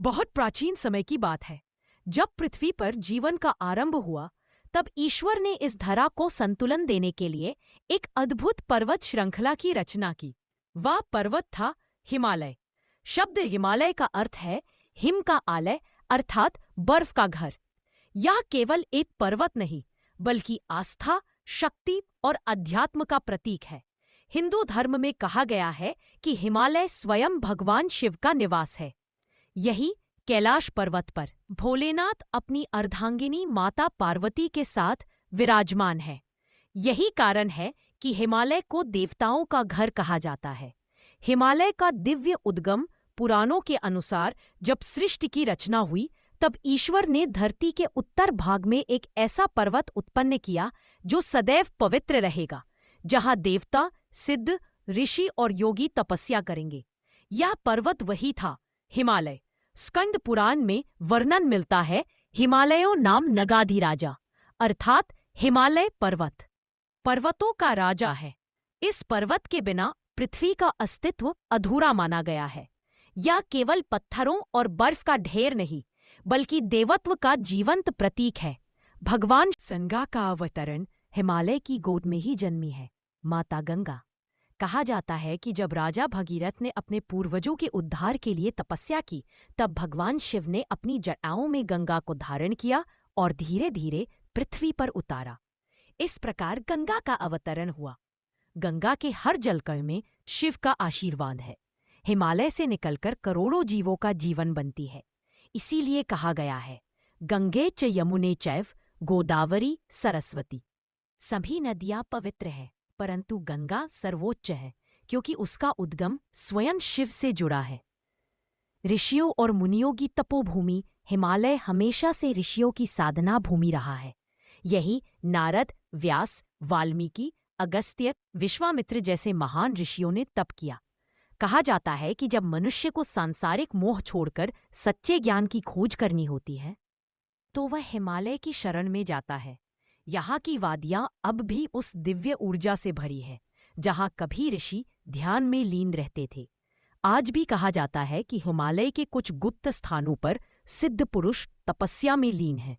बहुत प्राचीन समय की बात है। जब पृथ्वी पर जीवन का आरंभ हुआ, तब ईश्वर ने इस धरा को संतुलन देने के लिए एक अद्भुत पर्वत श्रृंखला की रचना की। वह पर्वत था हिमालय। शब्द हिमालय का अर्थ है हिम का आलय, अर्थात बर्फ का घर। यह केवल एक पर्वत नहीं, बल्कि आस्था, शक्ति और अध्यात्म का प्रतीक है। हिंदू धर्म में कहा गया है कि हिमालय स्वयं भगवान शिव का निवास है। यही कैलाश पर्वत पर भोलेनाथ अपनी अर्धांगिनी माता पार्वती के साथ विराजमान है। यही कारण है कि हिमालय को देवताओं का घर कहा जाता है। हिमालय का दिव्य उद्गम पुराणों के अनुसार जब सृष्टि की रचना हुई, तब ईश्वर ने धरती के उत्तर भाग में एक ऐसा पर्वत उत्पन्न किया जो सदैव पवित्र रहेगा, जहां देवता, सिद्ध, ऋषि और योगी तपस्या करेंगे। यह पर्वत वही था, हिमालय। स्कंद पुराण में वर्णन मिलता है, हिमालयो नाम नगाधिराजा, अर्थात हिमालय पर्वत पर्वतों का राजा है। इस पर्वत के बिना पृथ्वी का अस्तित्व अधूरा माना गया है। यह केवल पत्थरों और बर्फ का ढेर नहीं, बल्कि देवत्व का जीवंत प्रतीक है। भगवान गंगा का अवतरण हिमालय की गोद में ही जन्मी है, माता गंगा। कहा जाता है कि जब राजा भगीरथ ने अपने पूर्वजों के उद्धार के लिए तपस्या की, तब भगवान शिव ने अपनी जटाओं में गंगा को धारण किया और धीरे धीरे पृथ्वी पर उतारा। इस प्रकार गंगा का अवतरण हुआ। गंगा के हर जलकण में शिव का आशीर्वाद है। हिमालय से निकलकर करोड़ों जीवों का जीवन बनती है। इसीलिए कहा गया है, गंगे च यमुने चैव गोदावरी सरस्वती। सभी नदियां पवित्र हैं, परंतु गंगा सर्वोच्च है, क्योंकि उसका उद्गम स्वयं शिव से जुड़ा है। ऋषियों और मुनियों की तपोभूमि हिमालय हमेशा से ऋषियों की साधना भूमि रहा है। यही नारद, व्यास, वाल्मीकि, अगस्त्य, विश्वामित्र जैसे महान ऋषियों ने तप किया। कहा जाता है कि जब मनुष्य को सांसारिक मोह छोड़कर सच्चे ज्ञान की खोज करनी होती है, तो वह हिमालय की शरण में जाता है। यहाँ की वादियां अब भी उस दिव्य ऊर्जा से भरी है, जहाँ कभी ऋषि ध्यान में लीन रहते थे। आज भी कहा जाता है कि हिमालय के कुछ गुप्त स्थानों पर सिद्ध पुरुष तपस्या में लीन हैं।